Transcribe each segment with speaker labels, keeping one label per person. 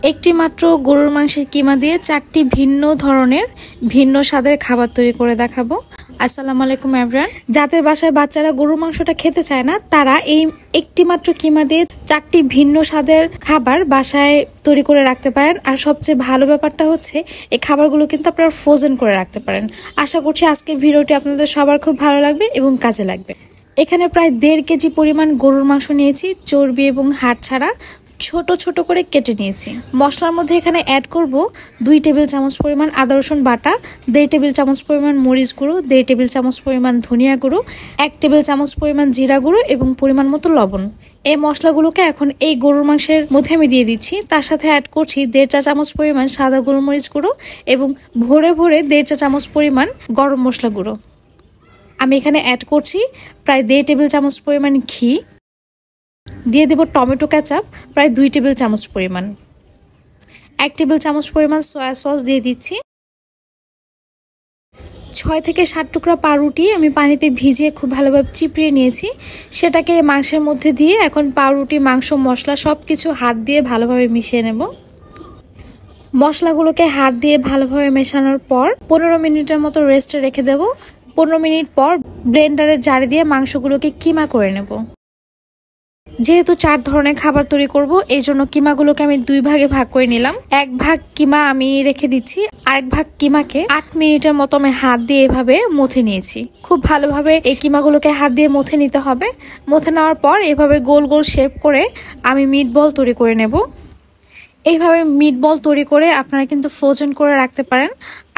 Speaker 1: একটি মাত্র গরুর মাংসের কিমা দিয়ে 4টি ভিন্ন ধরনের ভিন্ন স্বাদের খাবার তৈরি করে দেখাবো। আসসালামু আলাইকুম এভরিওয়ান। যাদের বাসায় বাচ্চারা গরুর মাংসটা খেতে চায় না, তারা এই একটি মাত্র কিমা দিয়ে 4টি ভিন্ন স্বাদের খাবার বাসায় তৈরি করে রাখতে পারেন। আর সবচেয়ে ভালো ব্যাপারটা হচ্ছে এই খাবারগুলো কিন্তু আপনারা ফ্রোজেন করে রাখতে পারেন। আশা করছি আজকের ভিডিওটি আপনাদের সবার খুব ভালো লাগবে এবং কাজে লাগবে। এখানে প্রায় 1.5 কেজি পরিমাণ গরুর মাংস নিয়েছি, চর্বি এবং হাড় ছাড়া ছোট ছোট করে কেটে নিয়েছি। মশলার মধ্যে এখানে অ্যাড করব 2 টেবিল চামচ পরিমাণ আদা রসুন বাটা, 1.5 টেবিল চামচ পরিমাণ মরিচ গুঁড়ো, 1.5 টেবিল চামচ পরিমাণ ধনিয়া গুঁড়ো, 1 টেবিল চামচ পরিমাণ জিরা গুঁড়ো এবং পরিমাণ মতো লবণ। এই মশলাগুলোকে এখন এই গরুর মাংসের মধ্যে আমি দিয়ে দিচ্ছি। তার সাথে অ্যাড করছি 1.5 চা চামচ পরিমাণ সাদা গোলমরিচ গুঁড়ো এবং ভরে ভরে 1.5 চা চামচ পরিমাণ গরম মশলা গুঁড়ো। আমি এখানে অ্যাড করছি প্রায় 1.5 টেবিল চামচ পরিমাণ ঘি, দিয়ে দেব টমেটো কেচাপ প্রায় 2 টেবিল চামচ পরিমাণ, 1 টেবিল চামচ পরিমাণ সয়া সস দিয়ে দিচ্ছি। 6 থেকে 7 টুকরা পাউরুটি আমি পানিতে ভিজিয়ে খুব ভালোভাবে চিপড়িয়ে নিয়েছি। সেটাকে মাংসের মধ্যে দিয়ে এখন পাউরুটি, মাংস, মশলা সবকিছু হাত দিয়ে ভালোভাবে মিশিয়ে নেব। মশলাগুলোকে হাত দিয়ে ভালোভাবে মেশানোর পর 15 মিনিটের মতো রেস্টে রেখে দেব। 15 মিনিট পর ব্লেন্ডারের জারে দিয়ে মাংসগুলোকে কিমা করে নেব। যেহেতু 4 ধরনের খাবার তৈরি করব, এই জন্য কিমাগুলোকে আমি 2 ভাগে ভাগ করে নিলাম। 1 ভাগ কিমা আমি রেখে দিচ্ছি, আরেক ভাগ কিমাকে 8 মিনিটের মতো আমি হাত দিয়ে এভাবে মথে নিয়েছি। খুব ভালোভাবে এই কিমাগুলোকে হাত দিয়ে মথে নিতে হবে। মথে নেওয়ার পর এভাবে গোল গোল শেপ করে আমি মিট বল তৈরি করে নেব। এইভাবে মিট বল তৈরি করে আপনারা কিন্তু ফ্রোজেন করে রাখতে পারেন।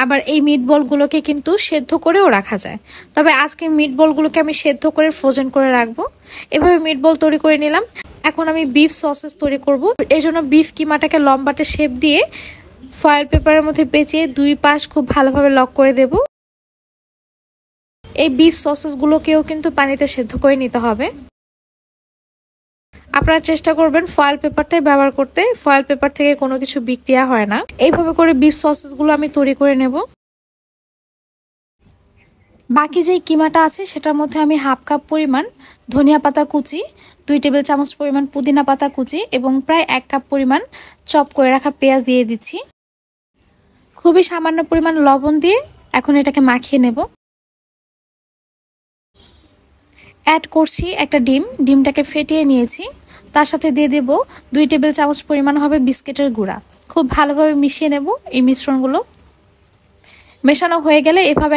Speaker 1: আবার এই মিট বলগুলোকে কিন্তু সেদ্ধ করেও রাখা যায়, তবে আজকে মিট বলগুলোকে আমি সেদ্ধ করে ফ্রোজেন করে রাখবো। এভাবে মিট বল তৈরি করে নিলাম। এখন আমি বিফ সসেস তৈরি করব। এই জন্য বিফ কিমাটাকে লম্বাটে শেপ দিয়ে ফয়েল পেপারের মধ্যে পেঁচিয়ে 2 পাশ খুব ভালোভাবে লক করে দেব। এই বিফ সসেসগুলোকেও কিন্তু পানিতে সেদ্ধ করে নিতে হবে। আপনারা চেষ্টা করবেন ফয়েল পেপারটাই ব্যবহার করতে, ফয়েল পেপার থেকে কোনো কিছু বিক্রিয়া হয় না। এইভাবে করে বিফ সসেসগুলো আমি তৈরি করে নেব। বাকি যেই কিমাটা আছে সেটার মধ্যে আমি 1/2 কাপ পরিমাণ ধনিয়া পাতা কুচি, 2 টেবিল চামচ পরিমাণ পুদিনা পাতা কুচি এবং প্রায় 1 কাপ পরিমাণ চপ করে রাখা পেঁয়াজ দিয়ে দিচ্ছি। খুবই সামান্য পরিমাণ লবণ দিয়ে এখন এটাকে মাখিয়ে নেব। অ্যাড করছি একটা ডিমটাকে ফেটিয়ে নিয়েছি। তার সাথে দিয়ে দেব 2 টেবিল চামচ পরিমাণ হবে বিস্কিটের গুঁড়া। খুব ভালোভাবে মিশিয়ে নেব এই মিশ্রণগুলো। মেশানো হয়ে গেলে এভাবে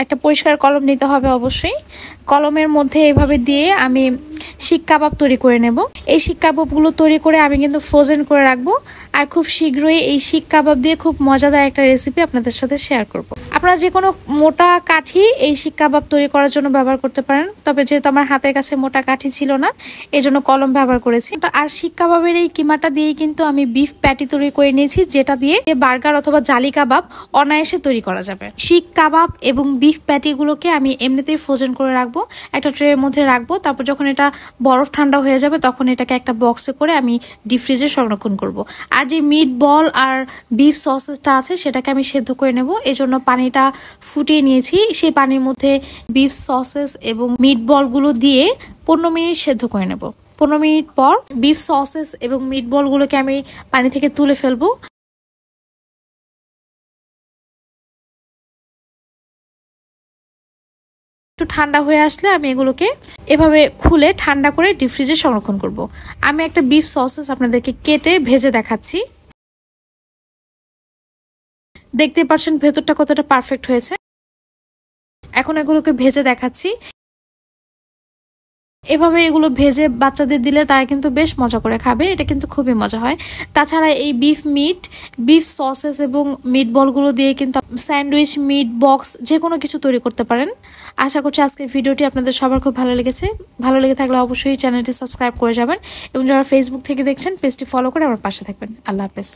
Speaker 1: একটা পরিষ্কার কলম নিতে হবে অবশ্যই। কলমের মধ্যে এভাবে দিয়ে আমি শিক কাবাব তৈরি করে নেব। এই শিক কাবাবগুলো তৈরি করে আমি কিন্তু ফ্রোজেন করে রাখবো। আর খুব শীঘ্রই এই শিক কাবাব দিয়ে খুব মজাদার একটা রেসিপি আপনাদের সাথে শেয়ার করব। আপনারা যে কোনো মোটা কাঠি এই শিক কাবাব তৈরি করার জন্য ব্যবহার করতে পারেন, তবে যেহেতু আমার হাতের কাছে মোটা কাঠি ছিল না, এই জন্য কলম ব্যবহার করেছি। আর শিক কাবাবের এই কিমাটা দিয়েই কিন্তু আমি বিফ প্যাটি তৈরি করে নিয়েছি, যেটা দিয়ে বার্গার অথবা জালি কাবাব অনায়াসে তৈরি করা যাবে। শিক কাবাব এবং বিফ প্যাটিগুলোকে আমি এমনিতেই ফ্রোজেন করে রাখবো, একটা ট্রের মধ্যে রাখবো। তারপর যখন এটা বরফ ঠান্ডা হয়ে যাবে তখন এটাকে একটা বক্সে করে আমি ডিপ ফ্রিজে সংরক্ষণ করব। আর যে মিট বল আর বিফ সসেসটা আছে সেটাকে আমি সেদ্ধ করে নেব। এজন্য পানিটা ফুটিয়ে নিয়েছি। সেই পানির মধ্যে বিফ সসেস এবং মিট বলগুলো দিয়ে 15 মিনিট সেদ্ধ করে নেব। 15 মিনিট পর বিফ সসেস এবং মিট বলগুলোকে আমি পানি থেকে তুলে ফেলবো। একটু ঠান্ডা হয়ে আসলে আমি এগুলোকে এভাবে খুলে ঠান্ডা করে ডিপ ফ্রিজে সংরক্ষণ করব। আমি একটা বিফ সসেস আপনাদেরকে কেটে ভেজে দেখাচ্ছি। দেখতে পাচ্ছেন ভেতরটা কতটা পারফেক্ট হয়েছে। এখন এগুলোকে ভেজে দেখাচ্ছি। এভাবে এগুলো ভেজে বাচ্চাদের দিলে তারা কিন্তু বেশ মজা করে খাবে। এটা কিন্তু খুবই মজা হয়। তাছাড়া এই বিফ সসেস এবং মিট বলগুলো দিয়ে কিন্তু স্যান্ডউইচ, মিট বক্স যে কোনো কিছু তৈরি করতে পারেন। আশা করছি আজকের ভিডিওটি আপনাদের সবার খুব ভালো লেগেছে। ভালো লেগে থাকলে অবশ্যই চ্যানেলটি সাবস্ক্রাইব করে যাবেন এবং যারা ফেসবুক থেকে দেখছেন পেজটি ফলো করে আমার পাশে থাকবেন। আল্লাহ হাফেজ।